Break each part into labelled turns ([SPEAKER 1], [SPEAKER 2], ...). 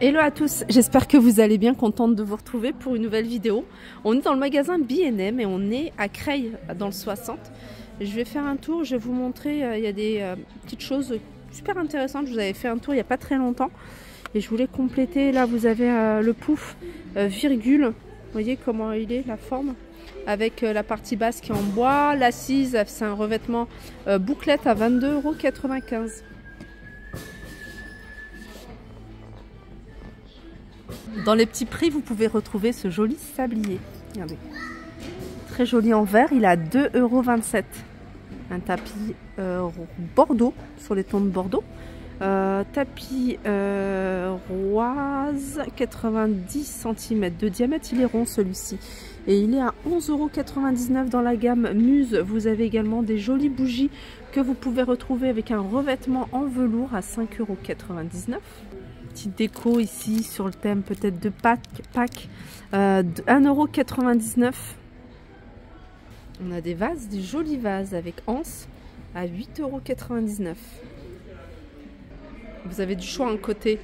[SPEAKER 1] Hello à tous, j'espère que vous allez bien, contente de vous retrouver pour une nouvelle vidéo. On est dans le magasin B&M et on est à Creil dans le 60. Je vais faire un tour, je vais vous montrer, il y a des petites choses super intéressantes. Je vous avais fait un tour il n'y a pas très longtemps et je voulais compléter. Là vous avez le pouf virgule, vous voyez comment il est, la forme, avec la partie basse qui est en bois. L'assise, c'est un revêtement bouclette à 22,95 €. Dans les petits prix, vous pouvez retrouver ce joli sablier. Regardez. Très joli en verre, il est à 2,27 €. Un tapis bordeaux, sur les tons de bordeaux. Tapis rose, 90 cm de diamètre, il est rond celui-ci. Et il est à 11,99 € dans la gamme Muse. Vous avez également des jolies bougies que vous pouvez retrouver avec un revêtement en velours à 5,99 €. Petite déco ici sur le thème peut-être de Pâques, 1,99 €. On a des vases, des jolis vases avec anse à 8,99 €. Vous avez du choix un côté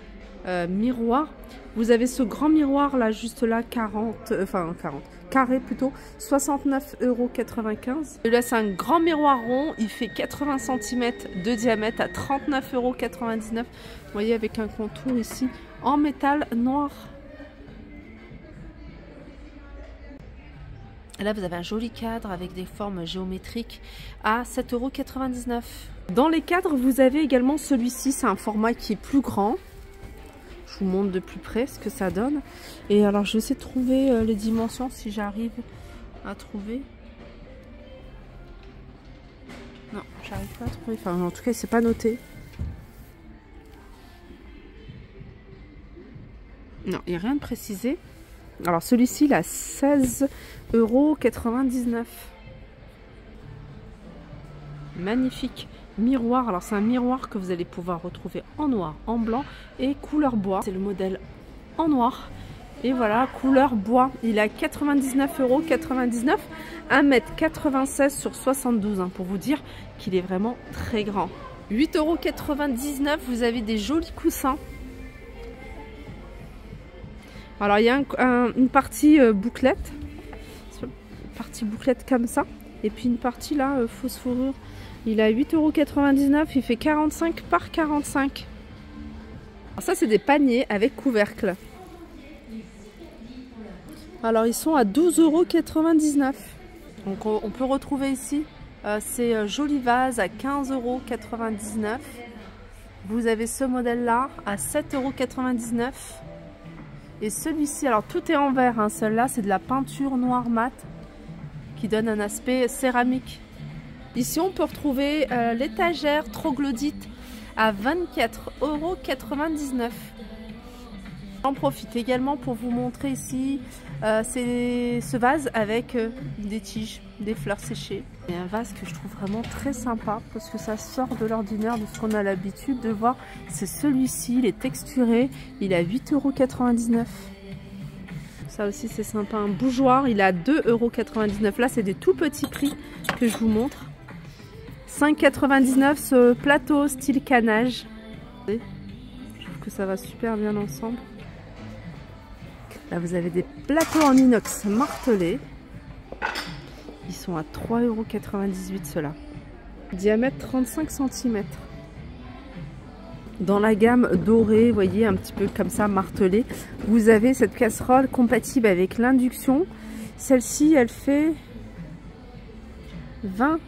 [SPEAKER 1] miroir. Vous avez ce grand miroir là, juste là, carré plutôt, 69,95 €. Et là c'est un grand miroir rond, il fait 80 cm de diamètre à 39,99 €. Vous voyez, avec un contour ici en métal noir. Et là vous avez un joli cadre avec des formes géométriques à 7,99 €. Dans les cadres vous avez également celui-ci, c'est un format qui est plus grand. Je vous montre de plus près ce que ça donne. Et alors je vais essayer de trouver les dimensions si j'arrive à trouver. Non, j'arrive pas à trouver. Enfin en tout cas c'est pas noté. Non, il n'y a rien de précisé. Alors celui-ci il a 16,99 €. Magnifique miroir. Alors c'est un miroir que vous allez pouvoir retrouver en noir, en blanc et couleur bois. C'est le modèle en noir. Et voilà, couleur bois. Il a 99,99 €, 1,96 m sur 72 pour vous dire qu'il est vraiment très grand. 8,99 €, vous avez des jolis coussins. Alors il y a une partie bouclette, comme ça, et puis une partie là fausse fourrure. Il a 8,99 €, il fait 45 par 45. Alors ça c'est des paniers avec couvercle. Alors ils sont à 12,99 €. Donc on peut retrouver ici ces jolis vases à 15,99 €. Vous avez ce modèle là à 7,99 €. Et celui-ci, alors tout est en verre, hein. Celle-là c'est de la peinture noire mat qui donne un aspect céramique. Ici on peut retrouver l'étagère troglodyte à 24,99 €. J'en profite également pour vous montrer ici ce vase avec des tiges, des fleurs séchées. C'est un vase que je trouve vraiment très sympa parce que ça sort de l'ordinaire, de ce qu'on a l'habitude de voir. C'est celui-ci, il est texturé, il est à 8,99 €. Ça aussi c'est sympa, un bougeoir, il est à 2,99 €. Là c'est des tout petits prix que je vous montre. 5,99 € ce plateau style canage. Je trouve que ça va super bien ensemble. Là vous avez des plateaux en inox martelés. Ils sont à 3,98 € ceux-là. Diamètre 35 cm. Dans la gamme dorée, vous voyez, un petit peu comme ça martelée, vous avez cette casserole compatible avec l'induction. Celle-ci, elle fait 20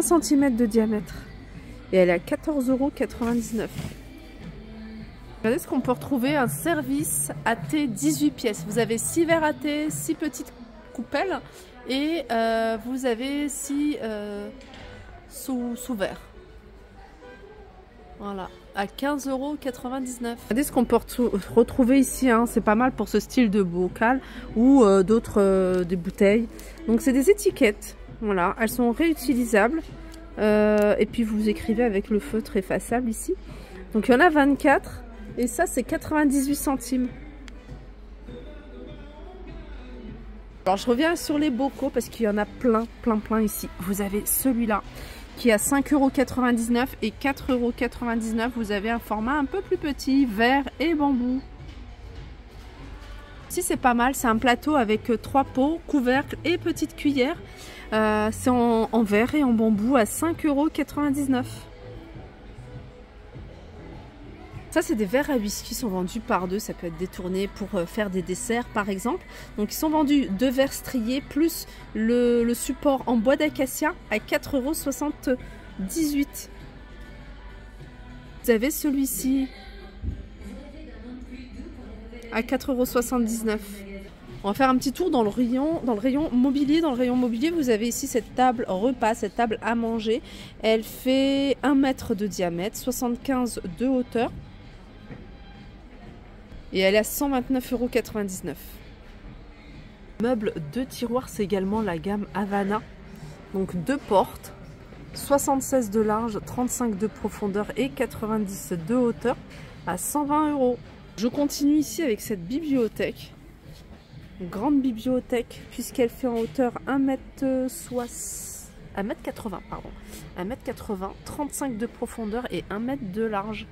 [SPEAKER 1] cm de diamètre. Et elle est à 14,99 €. Regardez ce qu'on peut retrouver, un service à thé 18 pièces. Vous avez 6 verres à thé, 6 petites coupelles et vous avez 6 sous verres. Voilà, à 15,99 €. Regardez ce qu'on peut retrouver ici, hein. C'est pas mal pour ce style de bocal ou d'autres des bouteilles. Donc c'est des étiquettes, voilà, elles sont réutilisables. Et puis vous écrivez avec le feutre effaçable ici. Donc il y en a 24. Et ça c'est 98 centimes. Alors je reviens sur les bocaux parce qu'il y en a plein ici. Vous avez celui-là qui est à 5,99 € et 4,99 €. Vous avez un format un peu plus petit, verre et bambou. Si c'est pas mal, c'est un plateau avec 3 pots, couvercle et petite cuillère. C'est en verre et en bambou à 5,99 €. Ça, c'est des verres à whisky, sont vendus par deux. Ça peut être détourné pour faire des desserts, par exemple. Donc, ils sont vendus 2 verres striés plus le support en bois d'acacia à 4,78 €. Vous avez celui-ci à 4,79 €. On va faire un petit tour dans le rayon mobilier. Dans le rayon mobilier, vous avez ici cette table repas, cette table à manger. Elle fait 1 mètre de diamètre, 75 de hauteur. Et elle est à 129,99 €. Meuble 2 tiroirs, c'est également la gamme Havana. Donc 2 portes, 76 de large, 35 de profondeur et 90 de hauteur à 120 €. Je continue ici avec cette bibliothèque. Une grande bibliothèque puisqu'elle fait en hauteur 1m80, 35 de profondeur et 1 m de large.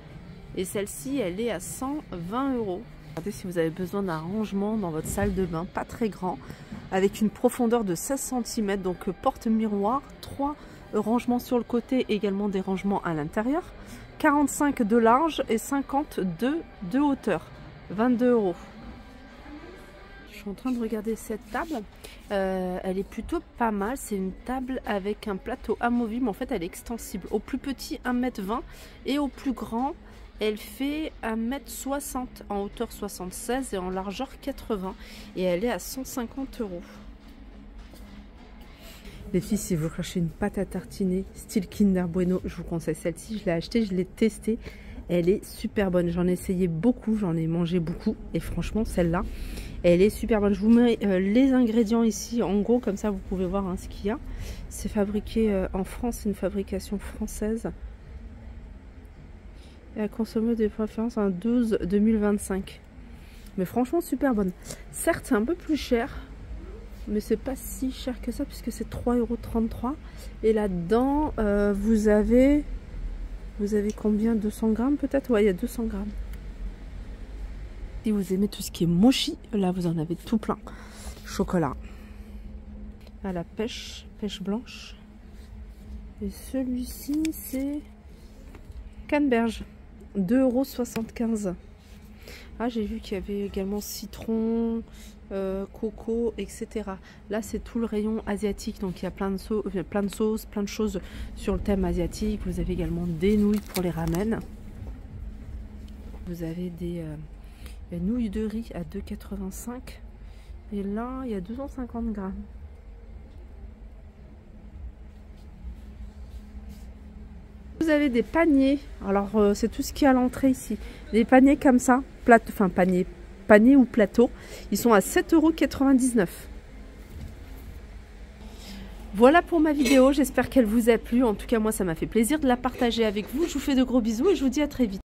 [SPEAKER 1] Et celle-ci, elle est à 120 €. Regardez si vous avez besoin d'un rangement dans votre salle de bain, pas très grand, avec une profondeur de 16 cm, donc porte miroir, 3 rangements sur le côté, également des rangements à l'intérieur, 45 de large et 52 de hauteur, 22 €. Je suis en train de regarder cette table, elle est plutôt pas mal. C'est une table avec un plateau amovible, en fait elle est extensible. Au plus petit 1,20 m et au plus grand elle fait 1,60 m en hauteur 76 et en largeur 80 et elle est à 150 €. Les filles, si vous cherchez une pâte à tartiner style Kinder Bueno, je vous conseille celle-ci. Je l'ai achetée, je l'ai testée. Elle est super bonne. J'en ai essayé beaucoup, j'en ai mangé beaucoup. Et franchement, celle-là, elle est super bonne. Je vous mets les ingrédients ici. En gros, comme ça, vous pouvez voir ce qu'il y a. C'est fabriqué en France, c'est une fabrication française. Et à consommer de préférence un 12-2025. Mais franchement, super bonne. Certes, c'est un peu plus cher. Mais c'est pas si cher que ça puisque c'est 3,33 €. Et là-dedans, vous avez combien? 200 grammes peut-être? Ouais, il y a 200 grammes. Si vous aimez tout ce qui est mochi, là vous en avez tout plein. Chocolat. À la pêche blanche. Et celui-ci, c'est canneberge. 2,75 €. Ah, j'ai vu qu'il y avait également citron, coco, etc. Là, c'est tout le rayon asiatique. Donc, il y a plein de sauces, plein de choses sur le thème asiatique. Vous avez également des nouilles pour les ramen. Vous avez des nouilles de riz à 2,85 €. Et là, il y a 250 grammes. Vous avez des paniers, alors c'est tout ce qu'il y a à l'entrée ici. Des paniers comme ça, panier ou plateau, ils sont à 7,99 €. Voilà pour ma vidéo, j'espère qu'elle vous a plu. En tout cas, moi, ça m'a fait plaisir de la partager avec vous. Je vous fais de gros bisous et je vous dis à très vite.